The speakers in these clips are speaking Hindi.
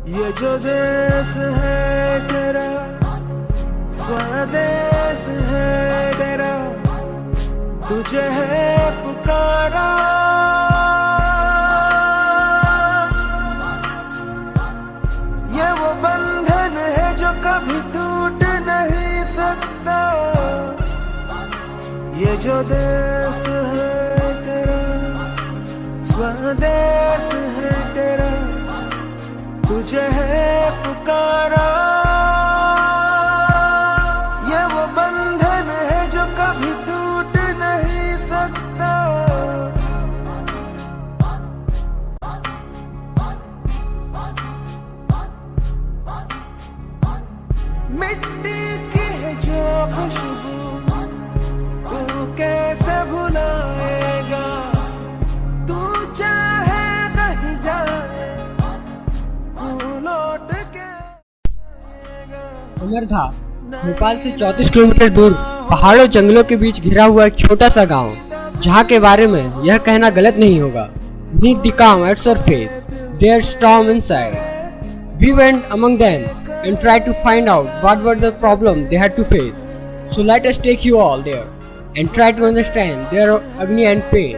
ये जो देश है तेरा, स्वदेश है तेरा, तुझे है पुकारा। ये वो बंधन है जो कभी टूट नहीं सकता। ये जो देश है तेरा, स्वदेश है तेरा, तुझे है पुकारा। ये वो बंधन है जो कभी टूट नहीं सकता। मिट्टी की है जो खुशबू, तू कैसे भुलाएगा। तू चाहे कहीं जाए, तू लौट के समरधा भोपाल से 34 किलोमीटर दूर पहाड़ों जंगलों के बीच घिरा हुआ एक छोटा सा गांव, जहां के बारे में यह कहना गलत नहीं होगा। Beneath the calm at surface, there's storm inside. We went among them and tried to find out what were the problems they had to face. So let us take you all there and try to understand their agony and pain.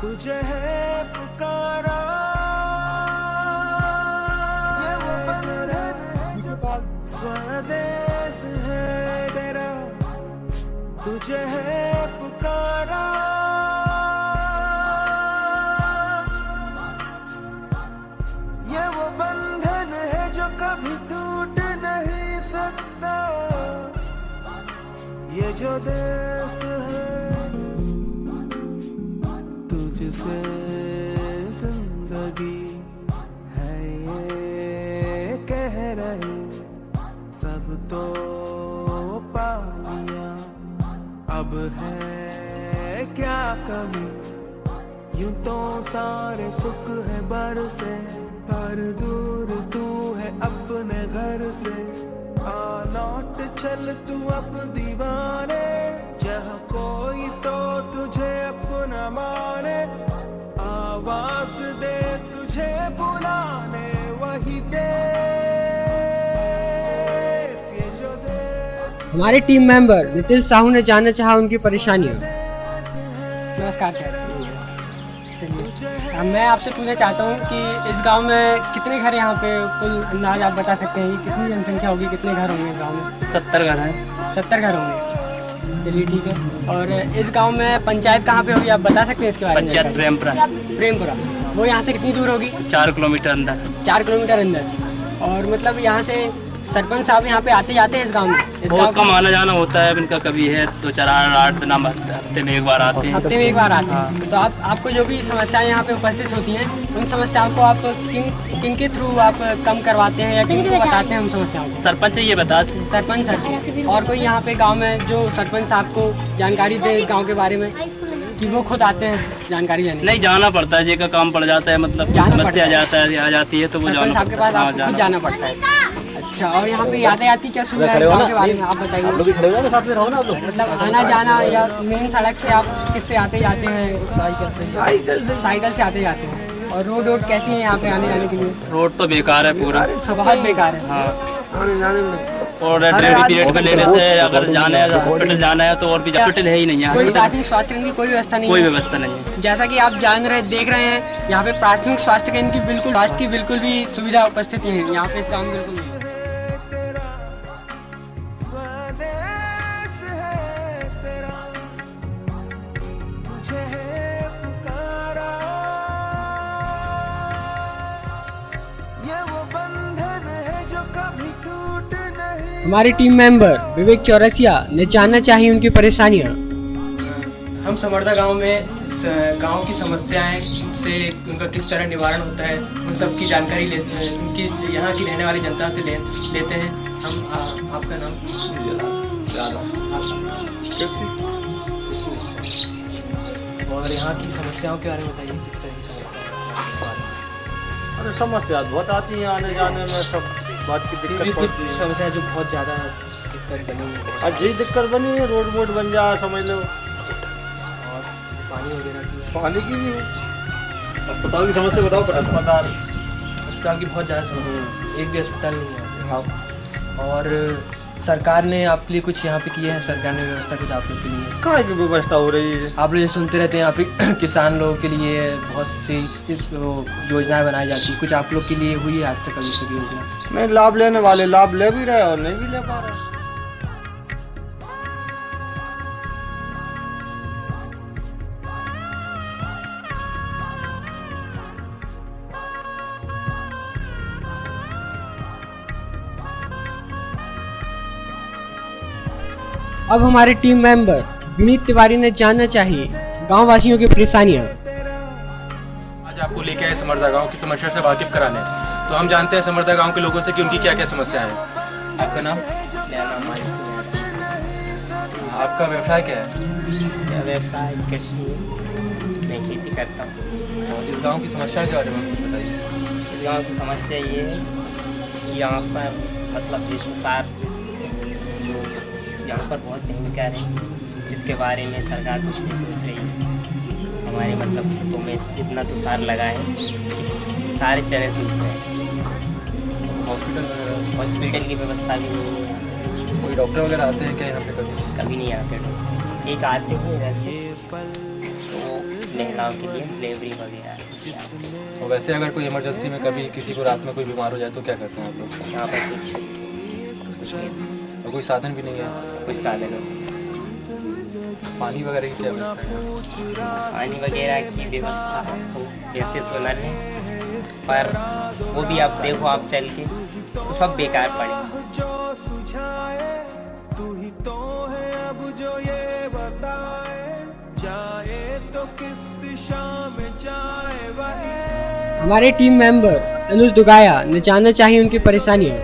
तुझे है पुकारा। ये वो बंधन है जो स्वदेश है तेरा, तुझे है पुकारा। ये वो बंधन है जो कभी टूट नहीं सकता। ये जो देश है, तुझसे जिंदगी है ये कह रही, सब तो पानिया अब है क्या कमी। यूं तो सारे सुख है बरसे, पर दूर तू है अपने घर से। आ लौट चल तू अब दीवाने, जहाँ कोई तो तुझे अपना माने। आवाज दे तुझे बुलाने वही देश, ये जो देश। हमारे टीम मेंबर नितिन साहू ने जानना चाहा उनकी परेशानियां। नमस्कार सर। मैं आपसे पूछना चाहता हूँ कि इस गांव में कितने घर यहाँ पे कुल अंदाज आप बता सकते हैं कि कितनी जनसंख्या होगी, कितने घर होंगे इस गांव में? 70 घर हैं। 70 घर होंगे, चलिए ठीक है। और इस गांव में पंचायत कहाँ पे होगी आप बता सकते हैं इसके बारे में? पंचायत प्रेमपुरा। प्रेमपुरा, वो यहाँ से कितनी दूर होगी? 4 किलोमीटर अंदर। 4 किलोमीटर अंदर। और मतलब यहाँ से सरपंच साहब यहाँ पे आते जाते हैं इस गांव में? बहुत कम आना जाना होता है इनका, कभी है 2-4-8 दिन हफ्ते में एक बार आते हैं। हफ्ते में एक बार आते हैं। तो आपको जो भी समस्याएं यहाँ पे उपस्थित होती हैं, उन समस्याओं को आप किन के थ्रू आप कम करवाते हैं या किन को बताते हैं उन समस्याओं को? सरपंच ये बताते हैं। सरपंच सर, और कोई यहाँ पे गांव में जो सरपंच साहब को जानकारी दे इस गांव के बारे में, कि वो खुद आते हैं जानकारी देने? नहीं, जाना पड़ता है, जी का काम पड़ जाता है, मतलब समस्या आ जाती है तो वो सरपंच साहब के पास आपको खुद जाना पड़ता है। अच्छा, और यहाँ पे यातायाती क्या सुविधा है गाँव के बारे में आप बताइए। मतलब आना जाना या मेन सड़क से आप किससे आते जाते हैं? साइकिल से आते जाते हैं। और रोड कैसी है यहाँ पे आने जाने के लिए? रोड तो बेकार है पूरा, बहुत बेकार है। हाँ। और डिलीवरी पीरियड का लेने से अगर जाना है हॉस्पिटल जाना है तो और भी हॉस्पिटल है ही नहीं है। कोई प्राथमिक स्वास्थ्य केंद्र की कोई व्यवस्था नहीं? कोई व्यवस्था नहीं है। जैसा कि आप देख रहे हैं, यहाँ पे प्राथमिक स्वास्थ्य केंद्र की बिल्कुल भी सुविधा उपस्थित नहीं है यहाँ पे इस गाँव में, बिल्कुल नहीं। हमारी टीम मेंबर विवेक चौरसिया ने जानना चाहिए उनकी परेशानियां। हम समरधा गांव में गांव की समस्याएं से उनका किस तरह निवारण होता है उन सब की जानकारी लेते हैं, उनकी यहाँ की रहने वाली जनता से लेते हैं हम। आपका नाम? और यहाँ की समस्याओं के बारे में बताइए, किस तरह की समस्या? अरे समस्या बहुत आती है आने जाने में, सब बात की दिक्कत। समस्या जो बहुत ज़्यादा दिक्कत बनी है, अजी दिक्कत बनी है, रोड वोड बन जाए समझ लो। और पानी वगैरह की? पानी की भी है। अस्पताल की समस्या बताओ। अस्पताल की बहुत ज़्यादा समस्या है, एक भी अस्पताल नहीं है यहाँ पे। और सरकार ने आपके लिए कुछ यहाँ पे किया है, सरकार ने व्यवस्था कुछ आप लोग के लिए? कहाँ की व्यवस्था हो रही है? आप लोग ये सुनते रहते हैं यहाँ पे किसान लोगों के लिए बहुत सी योजनाएं बनाई जाती है, कुछ आप लोग के लिए हुई है आज तक अभी तक योजना? नहीं, लाभ लेने वाले लाभ ले भी रहे और नहीं भी ले पा रहे। अब हमारे टीम मेंबर विनीत तिवारी ने जानना चाहिए गांव वासियों की परेशानियां। आज आपको लेके आए समर्दा गांव की समस्या से वाकिफ कराने। तो हम जानते हैं समर्दा गांव के लोगों से कि उनकी क्या क्या समस्या है। आपका नाम? मेरा नाम आयुष है। आपका व्यवसाय क्या है? मेरा व्यवसाय कृषि है, मैं खेती करता हूँ। और इस गांव की समस्या के बारे में कुछ बताइए। इस गांव की समस्या ये है कि यहाँ पर मतलब बेशुमार जो यहाँ पर बहुत भयंकर है, जिसके बारे में सरकार कुछ नहीं सोच रही है। हमारे मतलब खेतों में इतना तुषार लगा है, सारे चने सूख गए। हॉस्पिटल की व्यवस्था भी नहीं है। कोई डॉक्टर वगैरह आते हैं क्या यहाँ पे? कभी नहीं आते डॉक्टर। एक आते हैं वैसे तो महिलाओं के लिए डिलीवरी वगैरह। और वैसे अगर कोई इमरजेंसी में कभी किसी को रात में कोई बीमार हो जाए तो क्या करते हैं आप लोग? यहाँ पर कुछ नहीं, और कोई साधन भी नहीं है? कुछ साधन हो। पानी वगैरह की क्या व्यवस्था है? पानी वगैरह की व्यवस्था तो वैसे तो नल है, पर वो भी आप देखो आप चल के तो सब बेकार पड़े। तू ही तो है अब जो ये बताए, जाए तो किस दिशा में जाए वही। हमारे टीम मेंबर अनुज दुगाया ने जानना चाहिए उनकी परेशानियां।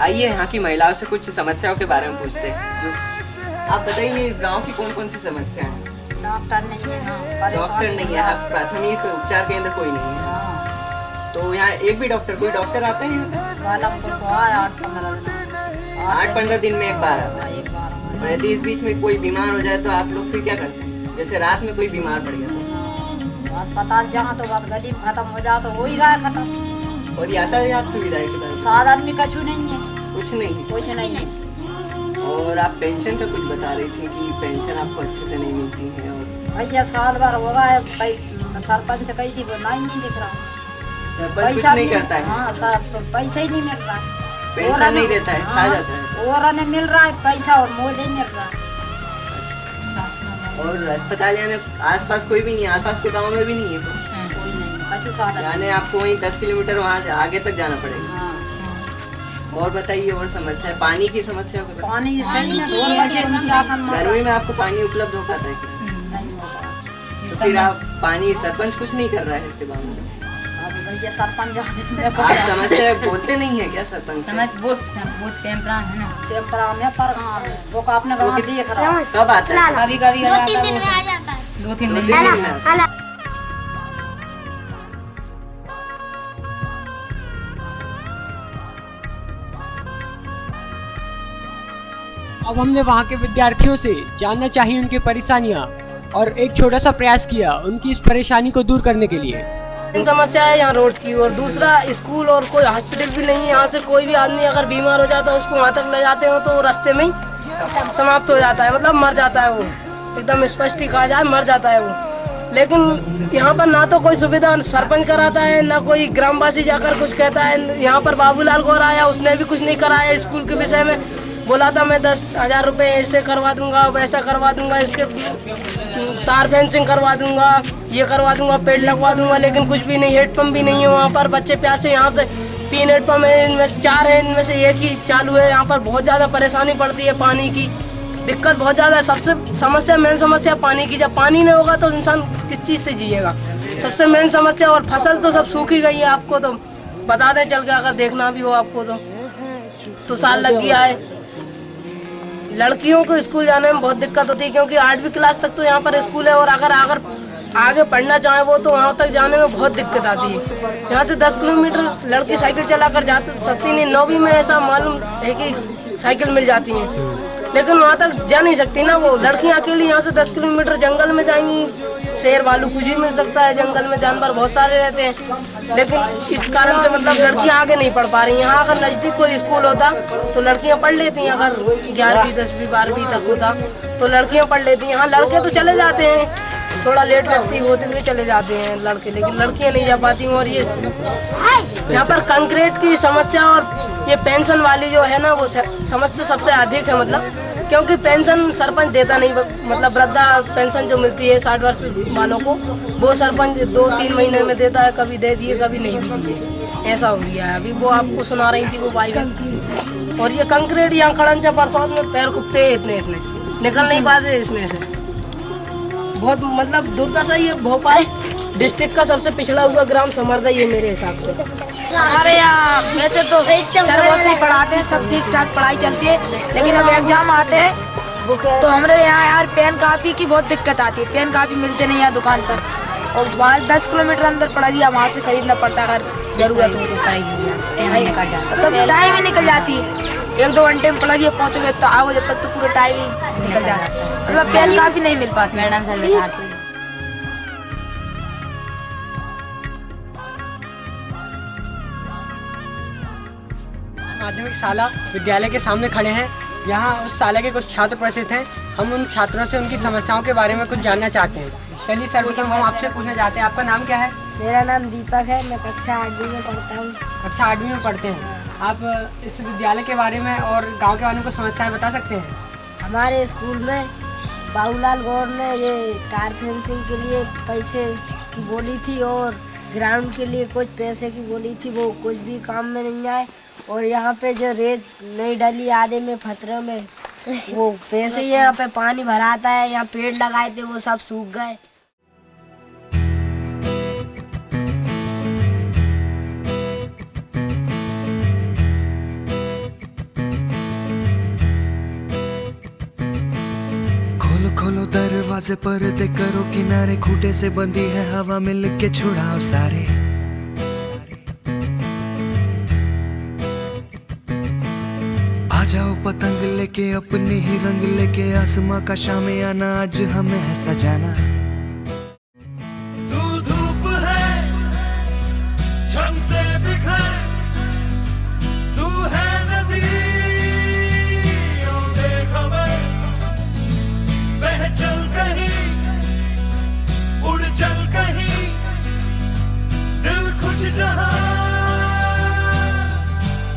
आइए यहाँ की महिलाओं से कुछ समस्याओं के बारे में पूछते हैं। जो आप बताइए इस गांव की कौन कौन सी समस्या है? डॉक्टर नहीं है, डॉक्टर नहीं है, प्राथमिक उपचार केंद्र कोई नहीं है। तो यहाँ एक भी डॉक्टर, कोई डॉक्टर आते हैं? 8-15 दिन में एक बार आता है। और यदि इस बीच में कोई बीमार हो जाए तो आप लोग फिर क्या करते हैं? जैसे रात में कोई बीमार पड़ गया तो अस्पताल जहाँ तो बस गली में खत्म हो जाए तो वो ही रहा खत्म। और यातायात सुविधाएं के बारे में? साधन में कछु नहीं है, कुछ नहीं। कुछ नहीं। और आप पेंशन का कुछ बता रही थी कि पेंशन आपको अच्छे से नहीं मिलती है। और भैया साल भर होगा है, सरपंच से कही थी वो नहीं दिख रहा, सरपंच कुछ नहीं करता है। हाँ सर, पैसा ही नहीं मिल रहा है, पेंशन नहीं देता है, खा जाता है। और ने मिल रहा है पैसा और मुझे मिल रहा है। और अस्पताल यानी आसपास कोई भी नहीं है? आसपास के गांव में भी नहीं है कोई नहीं, कछु साधन यानी आपको वहीं 10 किलोमीटर वहाँ आगे तक जाना पड़ेगा। और बताइए और समस्या है? पानी की समस्या को बताइए। पानी सही है, ढोल बजे उनकी आसन मार गर्मी में आपको पानी उपलब्ध हो पाता है कि नहीं हो पाया। तो फिर आप पानी, सरपंच कुछ नहीं कर रहा है इसके बारे में? अब भैया सरपंच जाते आप समस्या बोलते नहीं है क्या सरपंच? वोट टेम्परा है ना, टेम्परा में पर वो का अपने गाँव देख रहा है। कब आता है? कभी कभी 2-3 दिन में आ जाता है, 2-3 दिन में। अब हमने वहाँ के विद्यार्थियों से जानना चाहिए उनकी परेशानियाँ और एक छोटा सा प्रयास किया उनकी इस परेशानी को दूर करने के लिए। समस्या है यहाँ रोड की, और दूसरा स्कूल और कोई हॉस्पिटल भी नहीं है। यहाँ से कोई भी आदमी अगर बीमार हो जाता है उसको वहाँ तक ले जाते हो तो रास्ते में ही समाप्त हो जाता है, मतलब मर जाता है वो, एकदम स्पष्ट ही कहा जाए मर जाता है वो। लेकिन यहाँ पर ना तो कोई सुविधा सरपंच कराता है, ना कोई ग्रामवासी जाकर कुछ कहता है। यहाँ पर बाबूलाल गौर आया, उसने भी कुछ नहीं कराया स्कूल के विषय में। बोला था मैं 10,000 रुपये ऐसे करवा दूंगा, वैसा करवा दूंगा, इसके तार फेंसिंग करवा दूंगा, ये करवा दूंगा, पेड़ लगवा दूंगा, लेकिन कुछ भी नहीं। हेडपम्प भी नहीं है वहाँ पर। बच्चे प्यासे, यहाँ से 3 हेडपम्प है, इनमें 4 है, इनमें से एक ही चालू है। यहाँ पर बहुत ज़्यादा परेशानी पड़ती है, पानी की दिक्कत बहुत ज़्यादा है। सबसे समस्या, मेन समस्या पानी की। जब पानी नहीं होगा तो इंसान किस चीज़ से जिएगा, सबसे मेन समस्या। और फसल तो सब सूखी गई है, आपको तो बता दें चल के अगर देखना भी हो आपको तो साल लग गया है। लड़कियों को स्कूल जाने में बहुत दिक्कत होती है, क्योंकि 8वीं क्लास तक तो यहाँ पर स्कूल है, और अगर आगे पढ़ना चाहे वो तो वहाँ तक जाने में बहुत दिक्कत आती है। यहाँ से 10 किलोमीटर लड़की साइकिल चलाकर जा सकती नहीं। 9वीं में ऐसा मालूम है कि साइकिल मिल जाती है। लेकिन वहाँ तक जा नहीं सकती ना वो लड़कियाँ अकेली। यहाँ से 10 किलोमीटर जंगल में जाएंगी, शेर भालू कुछ भी मिल सकता है, जंगल में जानवर बहुत सारे रहते हैं, लेकिन इस कारण से मतलब लड़कियाँ आगे नहीं पढ़ पा रही। यहाँ अगर नज़दीक कोई स्कूल होता तो लड़कियाँ पढ़ लेती, अगर 11वीं 10वीं 12वीं तक होता तो लड़कियाँ पढ़ लेती। यहाँ लड़के तो चले जाते हैं, थोड़ा लेट लगती होते हुए चले जाते हैं लड़के, लेकिन लड़कियाँ नहीं जा पाती। और ये यहाँ पर कंक्रीट की समस्या और ये पेंशन वाली जो है ना वो समस्या सबसे अधिक है, मतलब क्योंकि पेंशन सरपंच देता नहीं, मतलब वृद्धा पेंशन जो मिलती है 60 वर्ष वालों को वो सरपंच 2-3 महीने में देता है, कभी दे दिए कभी नहीं भी दिए, ऐसा हो गया है। अभी वो आपको सुना रही थी वो भाई। और ये कंक्रीट यहाँ खड़ंजा बरसात में पैर कुपते इतने निकल नहीं पाते इसमें से, बहुत मतलब दुर्दशा। ये भोपाल डिस्ट्रिक्ट का सबसे पिछड़ा हुआ ग्राम समरदा ये मेरे हिसाब से। हमारे यहाँ वैसे तो सर बहुत सही पढ़ाते हैं, सब ठीक ठाक पढ़ाई चलती है, लेकिन अब एग्जाम आते हैं तो हमारे यहाँ यार पेन कापी की बहुत दिक्कत आती है। पेन कापी मिलते नहीं यहाँ दुकान पर, और वहाँ 10 किलोमीटर अंदर पड़ा दिया, वहाँ से खरीदना पड़ता है अगर जरूरत हो तो। तो टाइम ही निकल जाती है, 1-2 घंटे में पढ़ा दिया पहुँच गए तो आओ, जब तक तो पूरा टाइम ही निकल जाता है, मतलब पेन कापी नहीं मिल पाती। मैडम सर बैठाती है। माध्यमिक शाला विद्यालय के सामने खड़े हैं। यहाँ उस शाला के कुछ छात्र उपस्थित हैं। हम उन छात्रों से उनकी समस्याओं के बारे में कुछ जानना चाहते हैं। चलिए सर्वप्रथम हम आपसे पूछना चाहते हैं, आपका नाम क्या है? मेरा नाम दीपक है, मैं कक्षा 8वीं में पढ़ता हूँ। कक्षा 8वीं में पढ़ते हैं। आप इस विद्यालय के बारे में और गांव के बारे में कुछ समस्याएं बता सकते हैं? हमारे स्कूल में बाबूलाल गौर ने ये कार फेंसिंग के लिए पैसे की बोली थी और ग्राउंड के लिए कुछ पैसे की बोली थी, वो कुछ भी काम में नहीं आए। और यहाँ पे जो रेत नहीं डली आधे में फतरे में, वो पैसे यहाँ पे पानी भराता है, यहाँ पेड़ लगाए थे वो सब सूख गए। खोलो दरवाजे पर्दे करो किनारे, खूंटे से बंधी है हवा मिल के छुड़ाओ सारे। आ जाओ पतंग लेके अपने ही रंग लेके, आसमां का शाम आना आज हमें है सजाना। तू धूप है झंग से बिखर, तू है नदी बेखबर, बह चल कहीं उड़ चल कहीं, दिल खुश जहां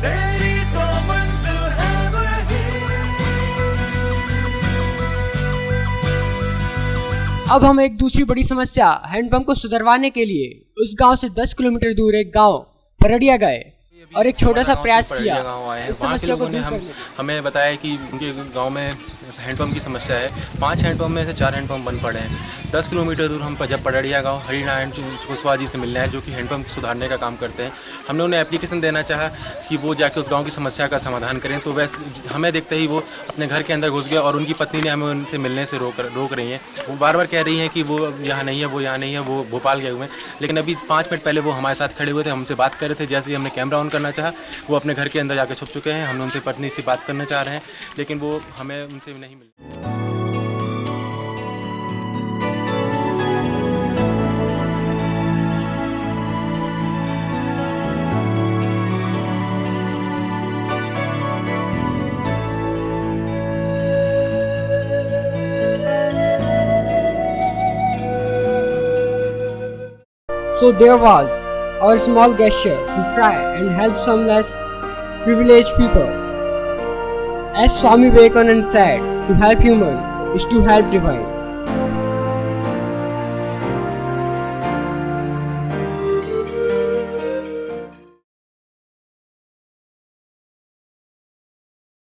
तेरी तो मंजिल है वही। अब हम एक दूसरी बड़ी समस्या हैंडपंप को सुधरवाने के लिए उस गांव से 10 किलोमीटर दूर एक गांव परडिया गए और एक छोटा सा प्रयास किया। इस समस्या को दूर करने हमें बताया कि उनके गांव में हैंडपंप की समस्या है। 5 हैंडपंप में से 4 हैंडपंप बंद पड़े हैं। 10 किलोमीटर दूर हम जब पड़ड़िया गांव हरिनारायण कुशवाहा जी से मिलने हैं, जो कि हैंडपंप सुधारने का काम करते हैं। हमने उन्हें एप्लीकेशन देना चाहा कि वो जाके उस गांव की समस्या का समाधान करें, तो वैसे हमें देखते ही वो अपने घर के अंदर घुस गया और उनकी पत्नी ने हमें उनसे मिलने से रोक रही हैं। वो बार बार कह रही हैं कि वो यहाँ नहीं है, वो यहाँ नहीं है, वो भोपाल गए हुए हैं। लेकिन अभी 5 मिनट पहले वो हमारे साथ खड़े हुए थे, हमसे बात कर रहे थे। जैसे ही हमने कैमरा ऑन करना चाहा वो अपने घर के अंदर जाकर छुप चुके हैं। हमने उनसे पत्नी से बात करना चाह रहे हैं, लेकिन वो हमें उनसे नहीं मिले। So there was our small gesture to try and help some less privileged people. As Swami Vivekananda said, to help human is to help divine.